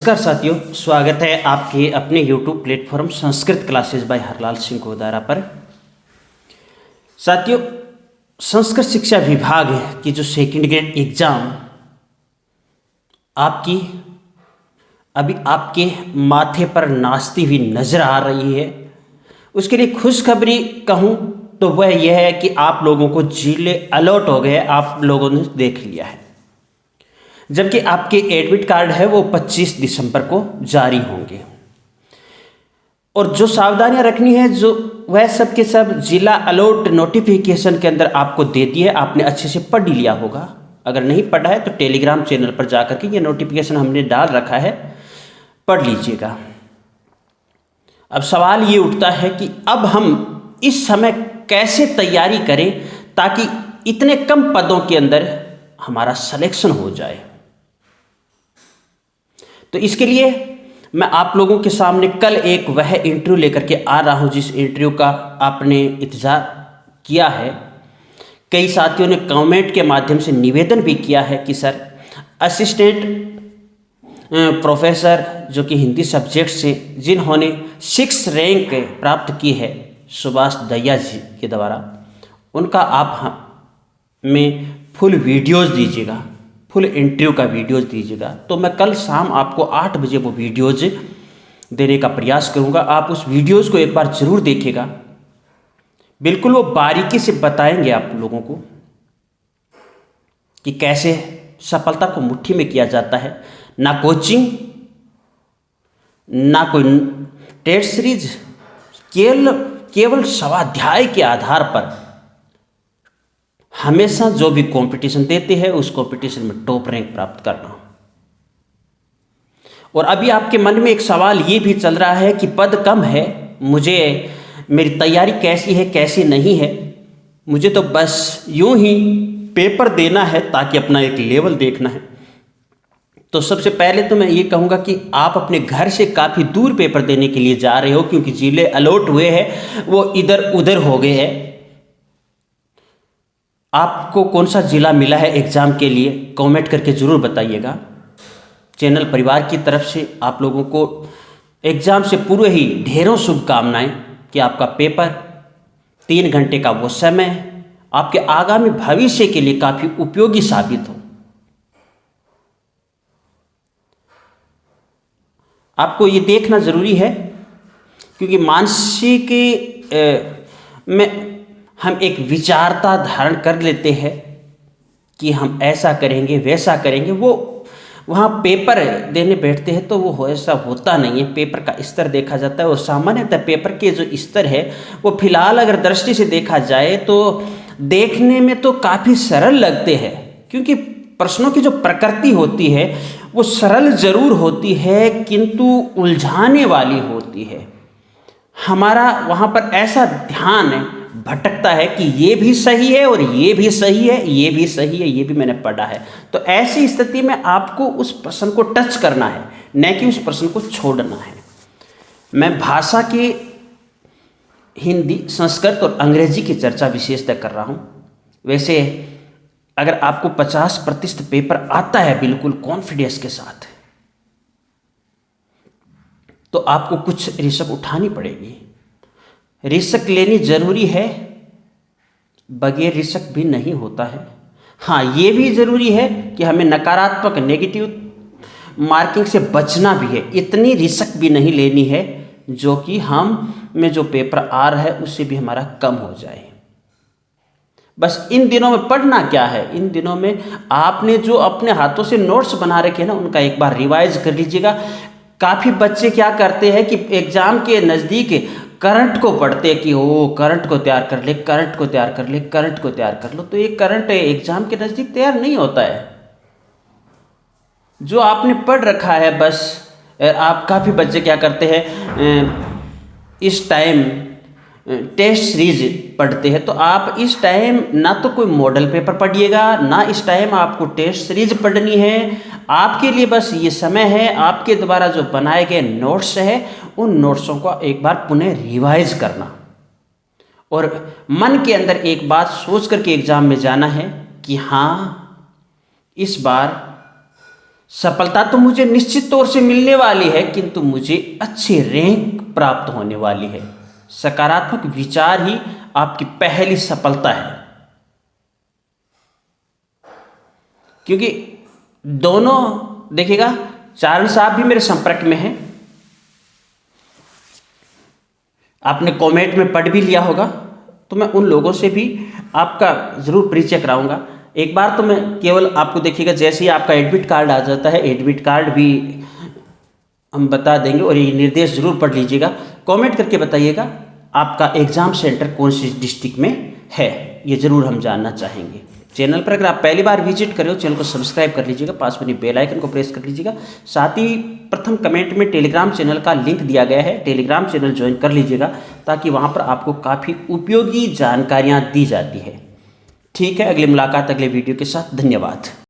नमस्कार साथियों, स्वागत है आपके अपने YouTube platform Sanskrit classes bye Harlal Singh Godara पर। साथियों, संस्कृत शिक्षा विभाग की जो सेकंड ग्रेड एग्ज़ाम आपकी अभी आपके माथे पर नाचती हुई नज़र आ रही है, उसके लिए खुशखबरी कहूँ तो वह यह है कि आप लोगों को जिले अलॉट हो गए, आप लोगों ने देख लिया है। जबकि आपके एडमिट कार्ड है वो 25 दिसंबर को जारी होंगे। और जो सावधानियां रखनी है जो वह सब के सब जिला अलॉट नोटिफिकेशन के अंदर आपको देती है, आपने अच्छे से पढ़ लिया होगा। अगर नहीं पढ़ा है तो टेलीग्राम चैनल पर जाकर के ये नोटिफिकेशन हमने डाल रखा है, पढ़ लीजिएगा। अब सवाल ये उठता है कि अब हम इस समय कैसे तैयारी करें ताकि इतने कम पदों के अंदर हमारा सिलेक्शन हो जाए। तो इसके लिए मैं आप लोगों के सामने कल एक वह इंटरव्यू लेकर के आ रहा हूं जिस इंटरव्यू का आपने इंतज़ार किया है। कई साथियों ने कमेंट के माध्यम से निवेदन भी किया है कि सर असिस्टेंट प्रोफेसर जो कि हिंदी सब्जेक्ट से जिन्होंने 6 रैंक प्राप्त की है सुभाष दहिया जी के द्वारा, उनका आप हमें फुल वीडियोज़ दीजिएगा, फुल इंटरव्यू का वीडियोज़ दीजिएगा। तो मैं कल शाम आपको 8 बजे वो वीडियोज़ देने का प्रयास करूंगा। आप उस वीडियोज़ को एक बार ज़रूर देखिएगा, बिल्कुल वो बारीकी से बताएंगे आप लोगों को कि कैसे सफलता को मुट्ठी में किया जाता है। ना कोचिंग, ना कोई टेस्ट सीरीज, केवल स्वाध्याय के आधार पर हमेशा जो भी कंपटीशन देते हैं उस कंपटीशन में टॉप रैंक प्राप्त करना। और अभी आपके मन में एक सवाल ये भी चल रहा है कि पद कम है, मुझे मेरी तैयारी कैसी है कैसी नहीं है, मुझे तो बस यूं ही पेपर देना है ताकि अपना एक लेवल देखना है। तो सबसे पहले तो मैं ये कहूँगा कि आप अपने घर से काफ़ी दूर पेपर देने के लिए जा रहे हो, क्योंकि जिले अलॉट हुए हैं वो इधर उधर हो गए हैं। आपको कौन सा ज़िला मिला है एग्ज़ाम के लिए कमेंट करके ज़रूर बताइएगा। चैनल परिवार की तरफ से आप लोगों को एग्ज़ाम से पूर्व ही ढेरों शुभकामनाएं कि आपका पेपर 3 घंटे का वो समय आपके आगामी भविष्य के लिए काफ़ी उपयोगी साबित हो। आपको ये देखना ज़रूरी है क्योंकि मानसिक में हम एक विचारता धारण कर लेते हैं कि हम ऐसा करेंगे वैसा करेंगे। वो वहाँ पेपर देने बैठते हैं तो वो ऐसा होता नहीं है। पेपर का स्तर देखा जाता है और सामान्यतः पेपर के जो स्तर है वो फिलहाल अगर दृष्टि से देखा जाए तो देखने में तो काफ़ी सरल लगते हैं, क्योंकि प्रश्नों की जो प्रकृति होती है वो सरल जरूर होती है किंतु उलझाने वाली होती है। हमारा वहाँ पर ऐसा ध्यान भटकता है कि ये भी सही है और ये भी सही है, ये भी सही है, ये भी मैंने पढ़ा है। तो ऐसी स्थिति में आपको उस प्रश्न को टच करना है, न कि उस प्रश्न को छोड़ना है। मैं भाषा की हिंदी, संस्कृत और अंग्रेजी की चर्चा विशेषतः कर रहा हूँ। वैसे अगर आपको 50% पेपर आता है बिल्कुल कॉन्फिडेंस के साथ, तो आपको कुछ रिस्क उठानी पड़ेगी। रिस्क लेनी जरूरी है, बगैर रिस्क भी नहीं होता है। हाँ, ये भी ज़रूरी है कि हमें नकारात्मक नेगेटिव मार्किंग से बचना भी है। इतनी रिस्क भी नहीं लेनी है जो कि हम में जो पेपर आ रहा है उससे भी हमारा कम हो जाए। बस इन दिनों में पढ़ना क्या है, इन दिनों में आपने जो अपने हाथों से नोट्स बना रखे हैं ना, उनका एक बार रिवाइज कर लीजिएगा। काफ़ी बच्चे क्या करते हैं कि एग्ज़ाम के नज़दीक करंट को पढ़ते हैं कि ओ करंट को तैयार कर ले, करंट को तैयार कर ले, करंट को तैयार कर लो। तो ये करंट एग्ज़ाम के नज़दीक तैयार नहीं होता है। जो आपने पढ़ रखा है बस आप काफ़ी बच्चे क्या करते हैं इस टाइम टेस्ट सीरीज पढ़ते हैं। तो आप इस टाइम ना तो कोई मॉडल पेपर पढ़िएगा, ना इस टाइम आपको टेस्ट सीरीज पढ़नी है। आपके लिए बस ये समय है आपके द्वारा जो बनाए गए नोट्स है उन नोट्सों को एक बार पुनः रिवाइज करना और मन के अंदर एक बात सोच करके एग्ज़ाम में जाना है कि हाँ, इस बार सफलता तो मुझे निश्चित तौर से मिलने वाली है, किंतु मुझे अच्छे रैंक प्राप्त होने वाली है। सकारात्मक विचार ही आपकी पहली सफलता है, क्योंकि दोनों देखिएगा, चारण साहब भी मेरे संपर्क में हैं, आपने कमेंट में पढ़ भी लिया होगा, तो मैं उन लोगों से भी आपका ज़रूर परिचय कराऊंगा। एक बार तो मैं केवल आपको देखिएगा, जैसे ही आपका एडमिट कार्ड आ जाता है, एडमिट कार्ड भी हम बता देंगे, और ये निर्देश जरूर पढ़ लीजिएगा। कमेंट करके बताइएगा आपका एग्ज़ाम सेंटर कौन सी डिस्ट्रिक्ट में है, ये ज़रूर हम जानना चाहेंगे। चैनल पर अगर आप पहली बार विजिट कर रहे हो, चैनल को सब्सक्राइब कर लीजिएगा, पास में बेल आइकन को प्रेस कर लीजिएगा। साथ ही प्रथम कमेंट में टेलीग्राम चैनल का लिंक दिया गया है, टेलीग्राम चैनल ज्वाइन कर लीजिएगा, ताकि वहाँ पर आपको काफ़ी उपयोगी जानकारियाँ दी जाती है। ठीक है, अगली मुलाकात अगले वीडियो के साथ। धन्यवाद।